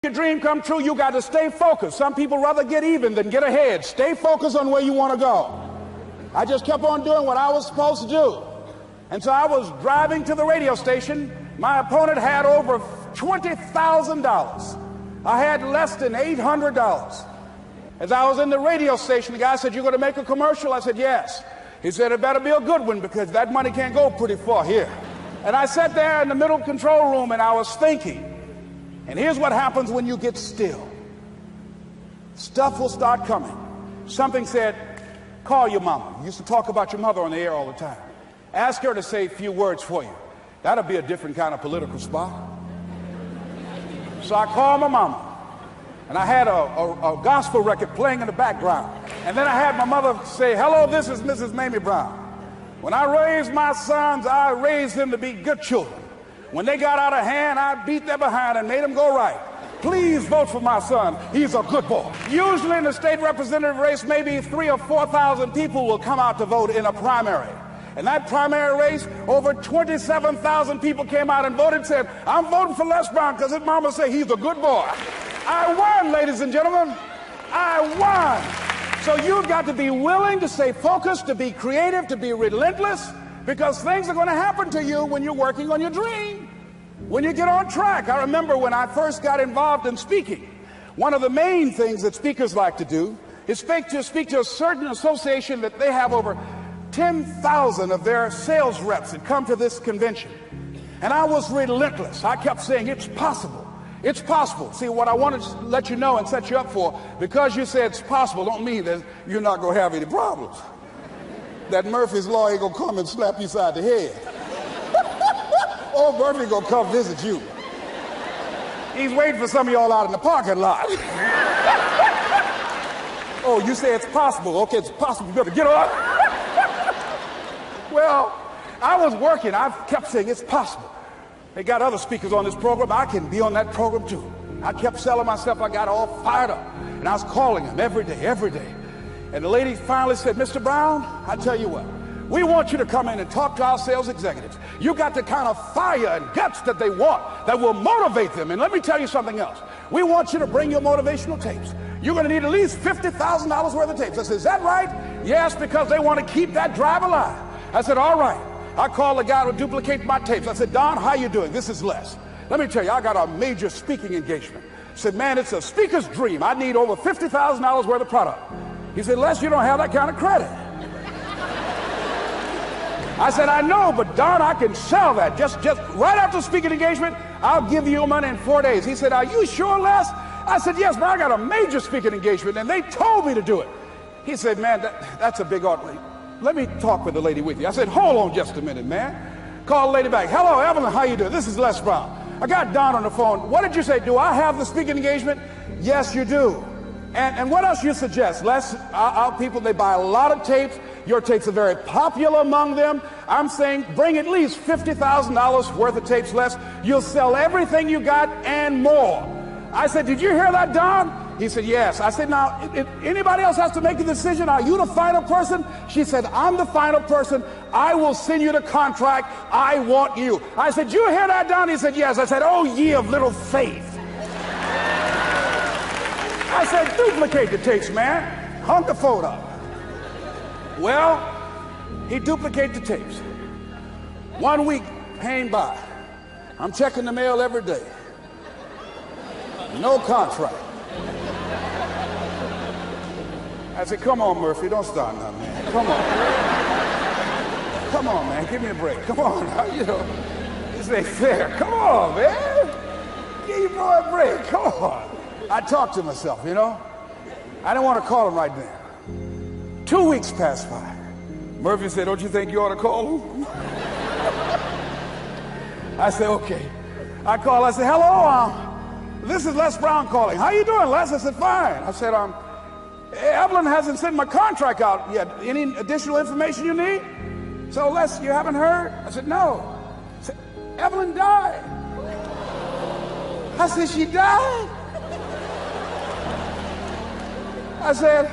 Your dream come true, you got to stay focused. Some people rather get even than get ahead. Stay focused on where you want to go. I just kept on doing what I was supposed to do. And so I was driving to the radio station. My opponent had over $20,000. I had less than $800. As I was in the radio station, the guy said, "You're going to make a commercial?" I said, "Yes." He said, "It better be a good one because that money can't go pretty far here." And I sat there in the middle control room and I was thinking. And here's what happens when you get still. Stuff will start coming. Something said, "Call your mama." You used to talk about your mother on the air all the time. Ask her to say a few words for you. That'll be a different kind of political spot. So I called my mama. And I had a gospel record playing in the background. And then I had my mother say, "Hello, this is Mrs. Mamie Brown. When I raised my sons, I raised them to be good children. When they got out of hand, I beat them behind and made them go right. Please vote for my son. He's a good boy." Usually in the state representative race, maybe 3,000 or 4,000 people will come out to vote in a primary. In that primary race, over 27,000 people came out and voted and said, "I'm voting for Les Brown because his mama said he's a good boy." I won, ladies and gentlemen. I won. So you've got to be willing to stay focused, to be creative, to be relentless, because things are going to happen to you when you're working on your dream, when you get on track. I remember when I first got involved in speaking, one of the main things that speakers like to do is speak to a certain association that they have over 10,000 of their sales reps that come to this convention. And I was relentless. I kept saying, "It's possible. It's possible." See, what I wanted to let you know and set you up for, because you said it's possible, don't mean that you're not going to have any problems. That Murphy's Law ain't going to come and slap you side the head. Oh, Murphy going to come visit you. He's waiting for some of y'all out in the parking lot. Oh, you say it's possible. Okay, it's possible. You better get up. Well, I was working. I kept saying it's possible. They got other speakers on this program. I can be on that program too. I kept selling myself. I got all fired up. And I was calling them every day. And the lady finally said, "Mr. Brown, I tell you what, we want you to come in and talk to our sales executives. You got the kind of fire and guts that they want, that will motivate them. And let me tell you something else. We want you to bring your motivational tapes. You're going to need at least $50,000 worth of tapes." I said, "Is that right?" "Yes, because they want to keep that drive alive." I said, "All right." I called the guy who duplicated my tapes. I said, "Don, how you doing? This is Les. Let me tell you, I got a major speaking engagement." I said, "Man, it's a speaker's dream. I need over $50,000 worth of product." He said, "Les, you don't have that kind of credit." I said, "I know, but Don, I can sell that. Just right after the speaking engagement, I'll give you your money in 4 days." He said, "Are you sure, Les?" I said, "Yes, but I got a major speaking engagement, and they told me to do it." He said, "Man, that's a big order. Let me talk with the lady with you." I said, "Hold on just a minute, man." Call the lady back. "Hello, Evelyn, how you doing? This is Les Brown. I got Don on the phone. What did you say? Do I have the speaking engagement?" "Yes, you do." And what else you suggest? Les, our people, they buy a lot of tapes. Your tapes are very popular among them. I'm saying bring at least $50,000 worth of tapes, Les. You'll sell everything you got and more. I said, "Did you hear that, Don?" He said, "Yes." I said, "Now, if anybody else has to make a decision, are you the final person?" She said, "I'm the final person. I will send you the contract. I want you." I said, "You hear that, Don?" He said, "Yes." I said, "Oh, ye of little faith." I said, "Duplicate the tapes, man. Hunk the phone up." Well, he duplicated the tapes. 1 week came by. I'm checking the mail every day. No contract. I said, "Come on, Murphy, don't start now, man. Come on. Come on, man, give me a break. Come on, you know, this ain't fair. Come on, man. Give your boy a break. Come on." I talked to myself, you know. I didn't want to call him right then. 2 weeks passed by. Murphy said, "Don't you think you ought to call him?" I said, "Okay." I called. I said, "Hello, this is Les Brown calling. How you doing, Les?" I said, "Fine." I said, "Evelyn hasn't sent my contract out yet. Any additional information you need?" "So, Les, you haven't heard?" I said, "No." I said, "Evelyn died." I said, "She died?" I said,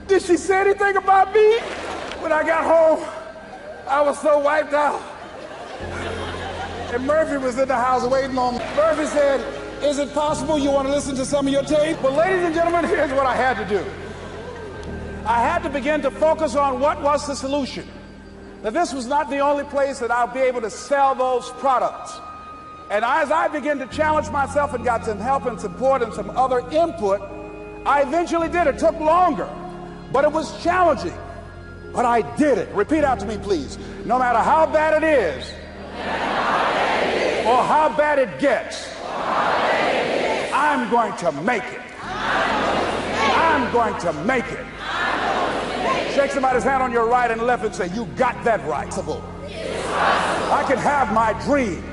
"Did she say anything about me?" When I got home, I was so wiped out. And Murphy was in the house waiting on me. Murphy said, Is it possible you want to listen to some of your tape? Well, ladies and gentlemen, here's what I had to do. I had to begin to focus on what was the solution. That this was not the only place that I'll be able to sell those products. And as I began to challenge myself and got some help and support and some other input, I eventually did. It took longer, but it was challenging. But I did it. Repeat out to me, please. No matter how bad it is, or how bad it gets, I'm going to make it. I'm going to make it. Shake somebody's hand on your right and left and say, you got that right. I can have my dream.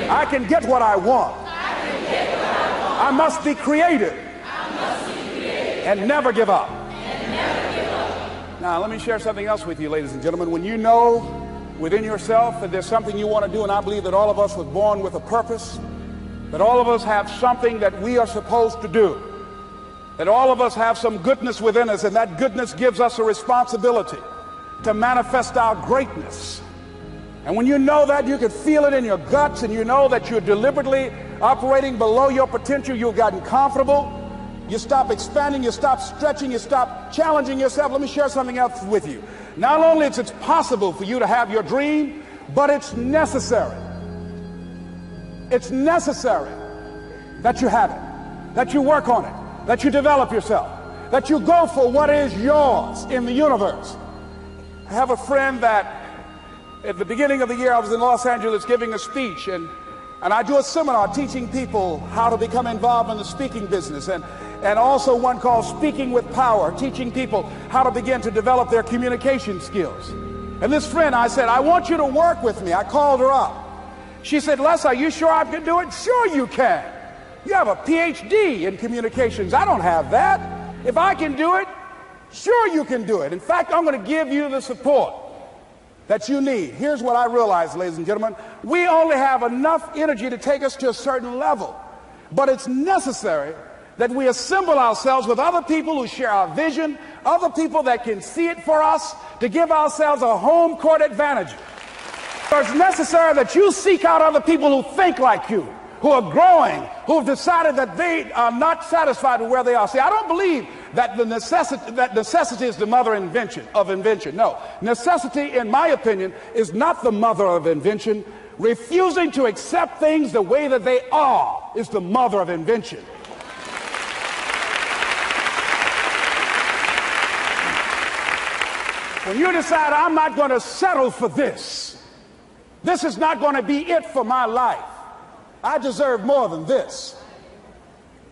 I can get what I want. I must be creative and never give up. Now, let me share something else with you, ladies and gentlemen. When you know within yourself that there's something you want to do, and I believe that all of us were born with a purpose, that all of us have something that we are supposed to do, that all of us have some goodness within us, and that goodness gives us a responsibility to manifest our greatness. And when you know that, you can feel it in your guts, and you know that you're deliberately operating below your potential, you've gotten comfortable, you stop expanding, you stop stretching, you stop challenging yourself. Let me share something else with you. Not only is it possible for you to have your dream, but it's necessary. It's necessary that you have it, that you work on it, that you develop yourself, that you go for what is yours in the universe. I have a friend that at the beginning of the year I was in Los Angeles giving a speech, and I do a seminar teaching people how to become involved in the speaking business, and also one called Speaking with Power, teaching people how to begin to develop their communication skills. And this friend, I said, I want you to work with me. I called her up. She said, Les, are you sure I can do it? Sure you can. You have a PhD in communications. I don't have that. If I can do it, sure you can do it. In fact, I'm going to give you the support that you need. Here's what I realized, ladies and gentlemen. We only have enough energy to take us to a certain level, but it's necessary that we assemble ourselves with other people who share our vision, other people that can see it for us, to give ourselves a home court advantage. So it's necessary that you seek out other people who think like you, who are growing, who have decided that they are not satisfied with where they are. See, I don't believe that necessity is the mother of invention. No, necessity, in my opinion, is not the mother of invention. Refusing to accept things the way that they are is the mother of invention. When you decide, I'm not going to settle for this, this is not going to be it for my life, I deserve more than this.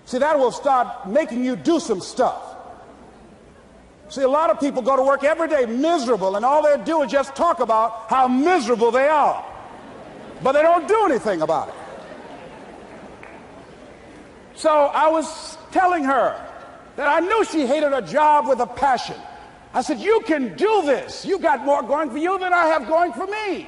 See, that will start making you do some stuff. See, a lot of people go to work every day miserable, and all they do is just talk about how miserable they are. But they don't do anything about it. So I was telling her that I knew she hated her job with a passion. I said, you can do this. You got more going for you than I have going for me.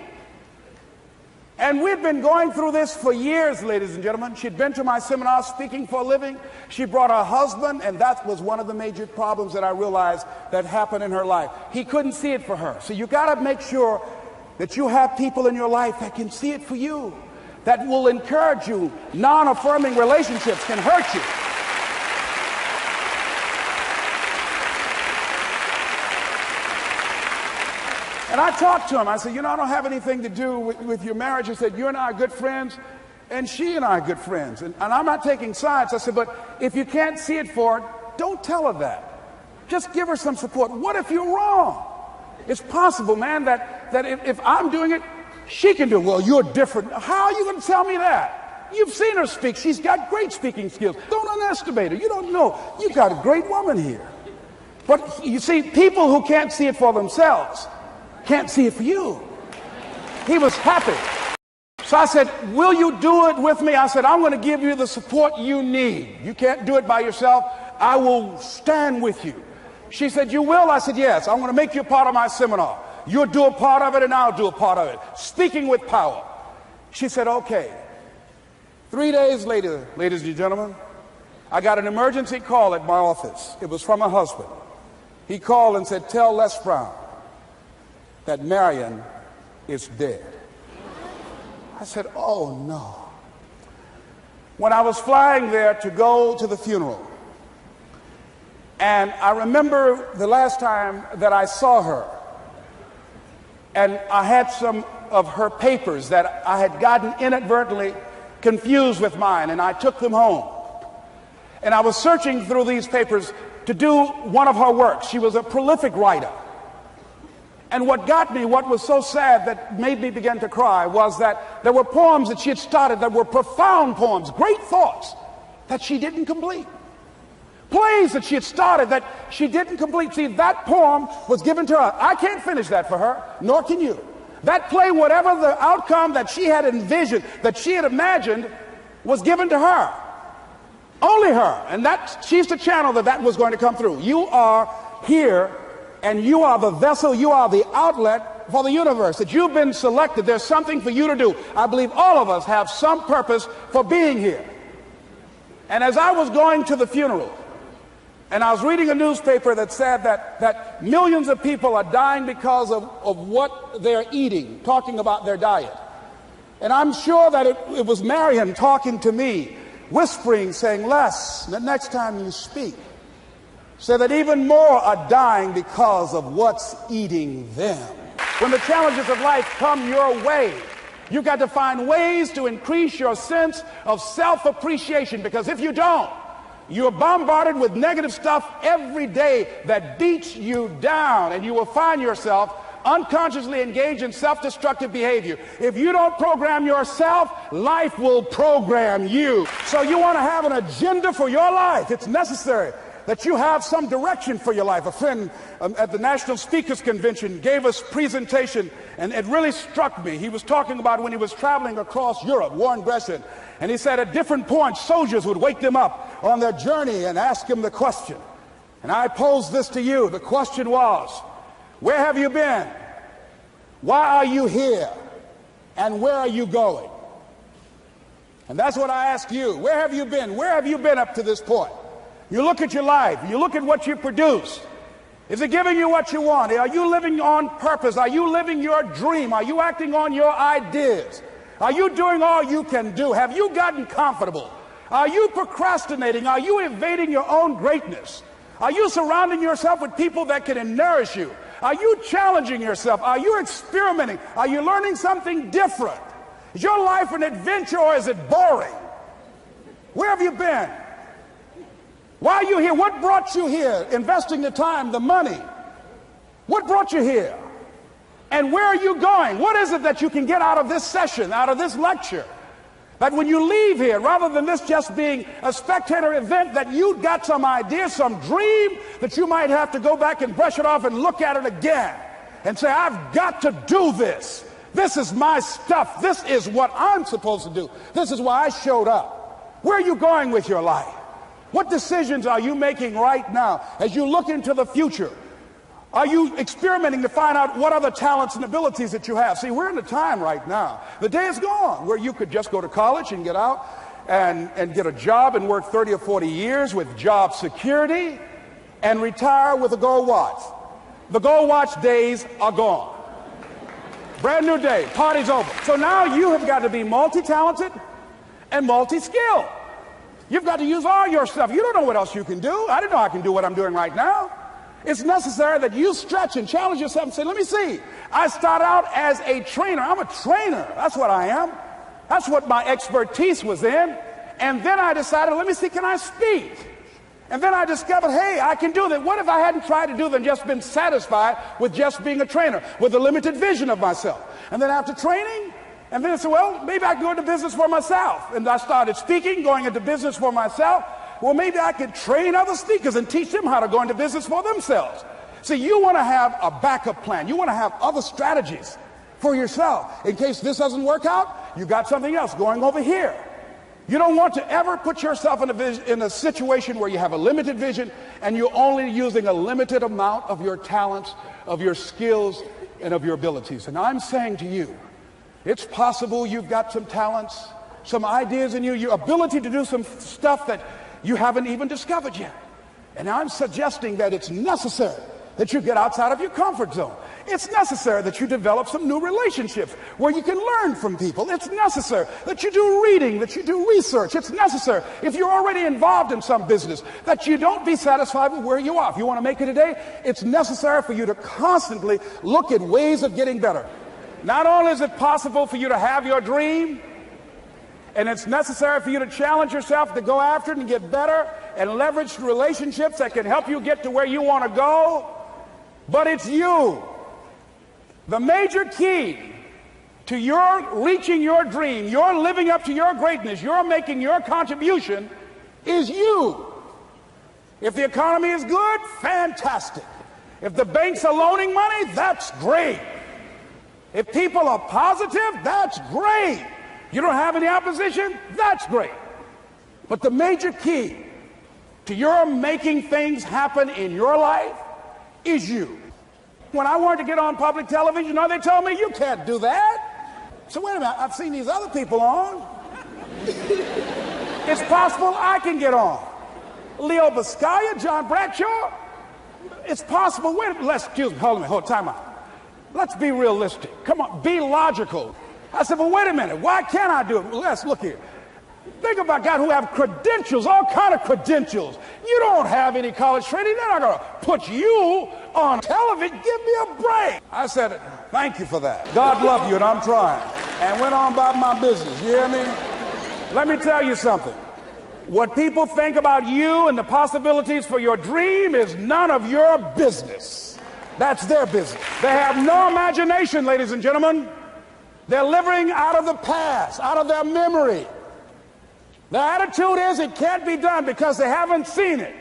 And we've been going through this for years, ladies and gentlemen. She'd been to my seminar speaking for a living. She brought her husband, and that was one of the major problems that I realized that happened in her life. He couldn't see it for her. So you got to make sure that you have people in your life that can see it for you, that will encourage you. Non-affirming relationships can hurt you. And I talked to him. I said, you know, I don't have anything to do with your marriage. He said, you and I are good friends, and she and I are good friends. And I'm not taking sides. I said, but if you can't see it for her, don't tell her that. Just give her some support. What if you're wrong? It's possible, man, that if I'm doing it, she can do it. Well, you're different. How are you going to tell me that? You've seen her speak. She's got great speaking skills. Don't underestimate her. You don't know. You got a great woman here. But you see, people who can't see it for themselves can't see it for you. He was happy. So I said, will you do it with me? I said, I'm going to give you the support you need. You can't do it by yourself. I will stand with you. She said, you will? I said, yes. I'm going to make you a part of my seminar. You'll do a part of it and I'll do a part of it. Speaking with Power. She said, okay. 3 days later, ladies and gentlemen, I got an emergency call at my office. It was from her husband. He called and said, tell Les Brown that Marion is dead. I said, oh no. when I was flying there to go to the funeral. And I remember the last time that I saw her, and I had some of her papers that I had gotten inadvertently confused with mine, and I took them home. And I was searching through these papers to do one of her works. She was a prolific writer. And what got me, what was so sad that made me begin to cry, was that there were poems that she had started that were profound poems, great thoughts that she didn't complete. Plays that she had started that she didn't complete. See, that poem was given to her. I can't finish that for her, nor can you. That play, whatever the outcome that she had envisioned, that she had imagined, was given to her. Only her. And she's the channel that was going to come through. You are here, and you are the vessel, you are the outlet for the universe. That you've been selected. There's something for you to do. I believe all of us have some purpose for being here. And as I was going to the funeral, and I was reading a newspaper that said that millions of people are dying because of what they're eating, talking about their diet. And I'm sure that it was Marion talking to me, whispering, saying, Les, the next time you speak, say that even more are dying because of what's eating them. When the challenges of life come your way, you've got to find ways to increase your sense of self-appreciation, because if you don't, you're bombarded with negative stuff every day that beats you down, and you will find yourself unconsciously engaged in self-destructive behavior. If you don't program yourself, life will program you. So you want to have an agenda for your life. It's necessary that you have some direction for your life. A friend at the National Speakers Convention gave us a presentation, and it really struck me. He was talking about when he was traveling across Europe, Warren Gresham, and he said at different points, soldiers would wake them up on their journey and ask him the question. And I pose this to you. The question was, where have you been? Why are you here? And where are you going? And that's what I ask you. Where have you been? Where have you been up to this point? You look at your life. You look at what you produce. Is it giving you what you want? Are you living on purpose? Are you living your dream? Are you acting on your ideas? Are you doing all you can do? Have you gotten comfortable? Are you procrastinating? Are you evading your own greatness? Are you surrounding yourself with people that can nourish you? Are you challenging yourself? Are you experimenting? Are you learning something different? Is your life an adventure, or is it boring? Where have you been? Why are you here? What brought you here? Investing the time, the money. What brought you here? And where are you going? What is it that you can get out of this session, out of this lecture? That when you leave here, rather than this just being a spectator event, that you got some idea, some dream, that you might have to go back and brush it off and look at it again and say, I've got to do this. This is my stuff. This is what I'm supposed to do. This is why I showed up. Where are you going with your life? What decisions are you making right now as you look into the future? Are you experimenting to find out what other talents and abilities that you have? See, we're in a time right now. The day is gone where you could just go to college and get out and get a job and work 30 or 40 years with job security and retire with a gold watch. The gold watch days are gone. Brand new day, party's over. So now you have got to be multi-talented and multi-skilled. You've got to use all your stuff. You don't know what else you can do. I didn't know I can do what I'm doing right now. It's necessary that you stretch and challenge yourself and say, let me see. I start out as a trainer. I'm a trainer. That's what I am. That's what my expertise was in. And then I decided, let me see, can I speak? And then I discovered, hey, I can do that. What if I hadn't tried to do that and just been satisfied with just being a trainer, with a limited vision of myself? And then after training, and then I said, well, maybe I can go into business for myself. And I started speaking, going into business for myself. Well, maybe I could train other speakers and teach them how to go into business for themselves. See, you want to have a backup plan. You want to have other strategies for yourself. In case this doesn't work out, you got something else going over here. You don't want to ever put yourself in a situation where you have a limited vision and you're only using a limited amount of your talents, of your skills, and of your abilities. And I'm saying to you, it's possible you've got some talents, some ideas in you, your ability to do some stuff that you haven't even discovered yet. And I'm suggesting that it's necessary that you get outside of your comfort zone. It's necessary that you develop some new relationships where you can learn from people. It's necessary that you do reading, that you do research. It's necessary, if you're already involved in some business, that you don't be satisfied with where you are. If you want to make it today, it's necessary for you to constantly look at ways of getting better. Not only is it possible for you to have your dream, and it's necessary for you to challenge yourself to go after it and get better and leverage relationships that can help you get to where you want to go, but it's you. The major key to your reaching your dream, your living up to your greatness, your making your contribution is you. If the economy is good, fantastic. If the banks are loaning money, that's great. If people are positive, that's great. You don't have any opposition, that's great. But the major key to your making things happen in your life is you. When I wanted to get on public television, they told me, you can't do that. So wait a minute, I've seen these other people on. It's possible I can get on. Leo Biscaya, John Bradshaw. It's possible. Excuse me, hold on, time out. Let's be realistic. Come on, be logical. I said, well, wait a minute, why can't I do it? Well, let's look here. Think about guys who have credentials, all kind of credentials. You don't have any college training. They're not going to put you on television. Give me a break. I said, thank you for that. God love you, and I'm trying. And went on about my business. You hear me? Let me tell you something. What people think about you and the possibilities for your dream is none of your business. That's their business. They have no imagination, ladies and gentlemen. They're living out of the past, out of their memory. Their attitude is it can't be done because they haven't seen it.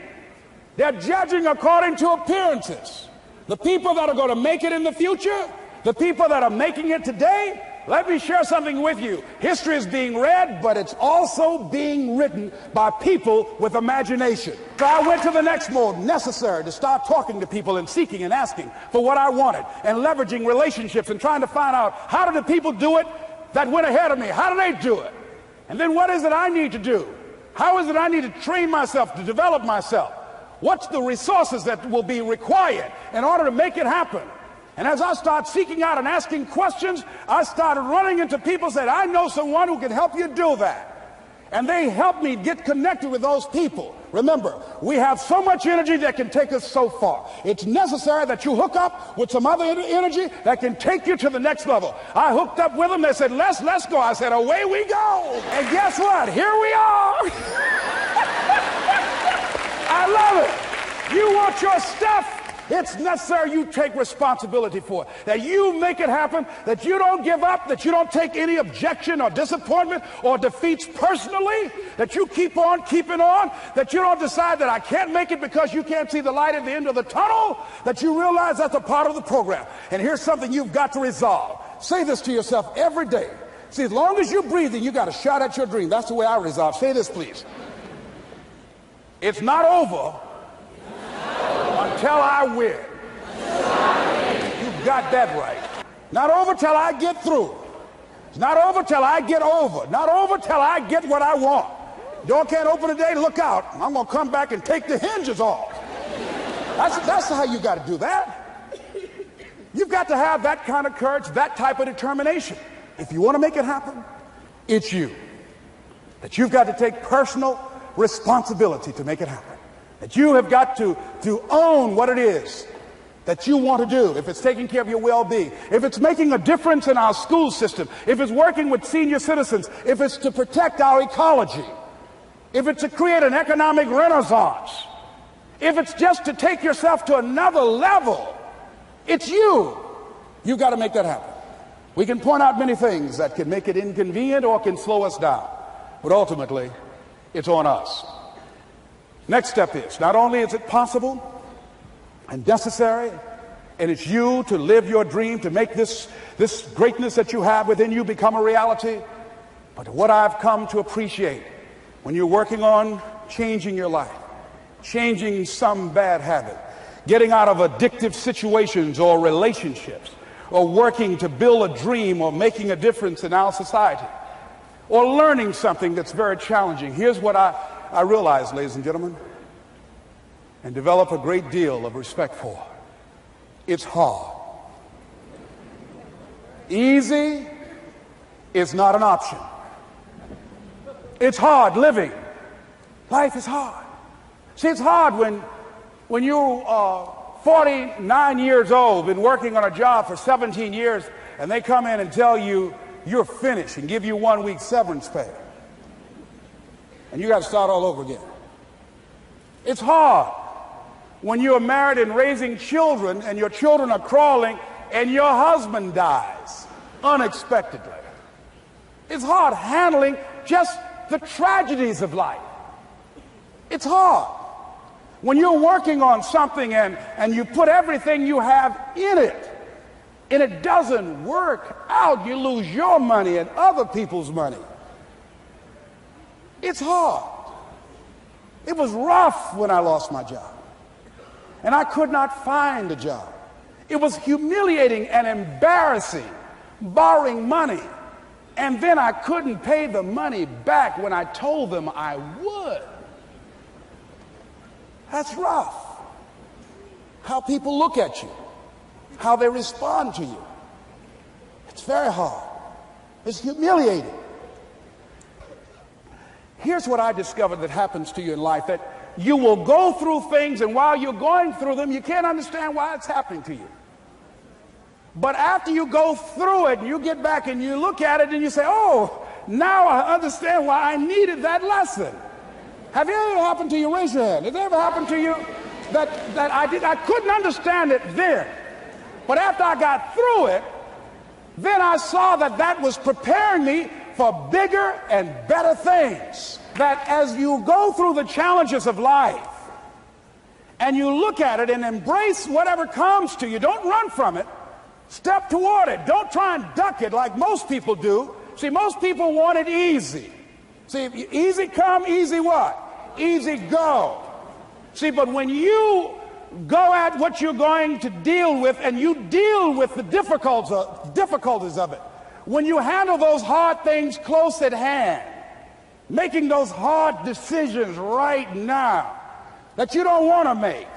They're judging according to appearances. The people that are going to make it in the future, the people that are making it today, let me share something with you. History is being read, but it's also being written by people with imagination. So I went to the next mode, necessary to start talking to people and seeking and asking for what I wanted and leveraging relationships and trying to find out how did the people do it that went ahead of me? How do they do it? And then what is it I need to do? How is it I need to train myself, to develop myself? What's the resources that will be required in order to make it happen? And as I start seeking out and asking questions, I started running into people who said, I know someone who can help you do that. And they helped me get connected with those people. Remember, we have so much energy that can take us so far. It's necessary that you hook up with some other energy that can take you to the next level. I hooked up with them. They said, let's go. I said, away we go. And guess what? Here we are. I love it. You want your stuff? It's necessary you take responsibility for it, that you make it happen, that you don't give up, that you don't take any objection or disappointment or defeats personally, that you keep on keeping on, that you don't decide that I can't make it because you can't see the light at the end of the tunnel, that you realize that's a part of the program. And here's something you've got to resolve. Say this to yourself every day. See, as long as you're breathing, you got a shot at your dream. That's the way I resolve. Say this, please. It's not over until I win. You got that right. Not over till I get through. It's not over till I get over. Not over till I get what I want. Door can't open today, look out. I'm going to come back and take the hinges off. That's how you got to do that. You've got to have that kind of courage, that type of determination. If you want to make it happen, it's you. That you've got to take personal responsibility to make it happen. That you have got to own what it is that you want to do. If it's taking care of your well-being, if it's making a difference in our school system, if it's working with senior citizens, if it's to protect our ecology, if it's to create an economic renaissance, if it's just to take yourself to another level, it's you. You've got to make that happen. We can point out many things that can make it inconvenient or can slow us down, but ultimately, it's on us. Next step is, not only is it possible and necessary, and it's you to live your dream, to make this greatness that you have within you become a reality, but what I've come to appreciate when you're working on changing your life, changing some bad habit, getting out of addictive situations or relationships, or working to build a dream or making a difference in our society, or learning something that's very challenging. Here's what I realize, ladies and gentlemen, and develop a great deal of respect for. It's hard. Easy is not an option. It's hard living. Life is hard. See, it's hard when you are 49 years old, been working on a job for 17 years, and they come in and tell you you're finished and give you 1 week severance pay. And you got to start all over again. It's hard when you're married and raising children and your children are crawling and your husband dies unexpectedly. It's hard handling just the tragedies of life. It's hard when you're working on something and you put everything you have in it and it doesn't work out. You lose your money and other people's money. It's hard. It was rough when I lost my job, and I could not find a job. It was humiliating and embarrassing, borrowing money, and then I couldn't pay the money back when I told them I would. That's rough. How people look at you, how they respond to you. It's very hard. It's humiliating. Here's what I discovered that happens to you in life, that you will go through things, and while you're going through them, you can't understand why it's happening to you. But after you go through it, and you get back and you look at it and you say, oh, now I understand why I needed that lesson. Have you ever happened to you? Raise your hand. Has it ever happened to you that I couldn't understand it then, but after I got through it, then I saw that was preparing me for bigger and better things. That as you go through the challenges of life and you look at it and embrace whatever comes to you, don't run from it. Step toward it. Don't try and duck it like most people do. See, most people want it easy. See, easy come, easy what? Easy go. See, but when you go at what you're going to deal with and you deal with the difficulties of it, when you handle those hard things close at hand, making those hard decisions right now that you don't want to make,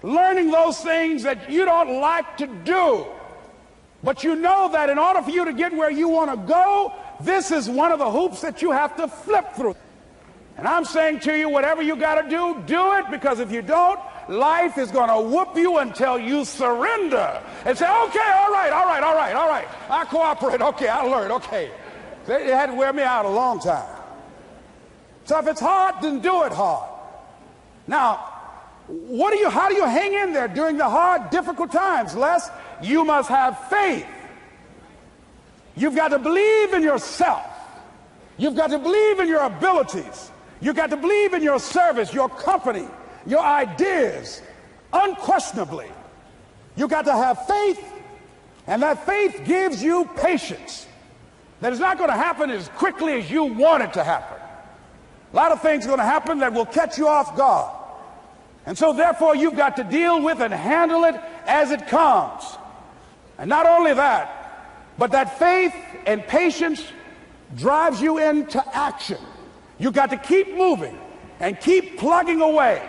learning those things that you don't like to do, but you know that in order for you to get where you want to go, this is one of the hoops that you have to flip through. And I'm saying to you, whatever you got to do, do it, because if you don't, life is going to whoop you until you surrender and say, okay, all right, I cooperate, okay, I learned, okay. They had to wear me out a long time. So if it's hard, then do it hard. Now, how do you hang in there during the hard, difficult times? Les, you must have faith. You've got to believe in yourself. You've got to believe in your abilities. You've got to believe in your service, your company, your ideas, unquestionably. You've got to have faith, and that faith gives you patience. That is not going to happen as quickly as you want it to happen. A lot of things are going to happen that will catch you off guard. And so therefore you've got to deal with and handle it as it comes. And not only that, but that faith and patience drives you into action. You've got to keep moving and keep plugging away.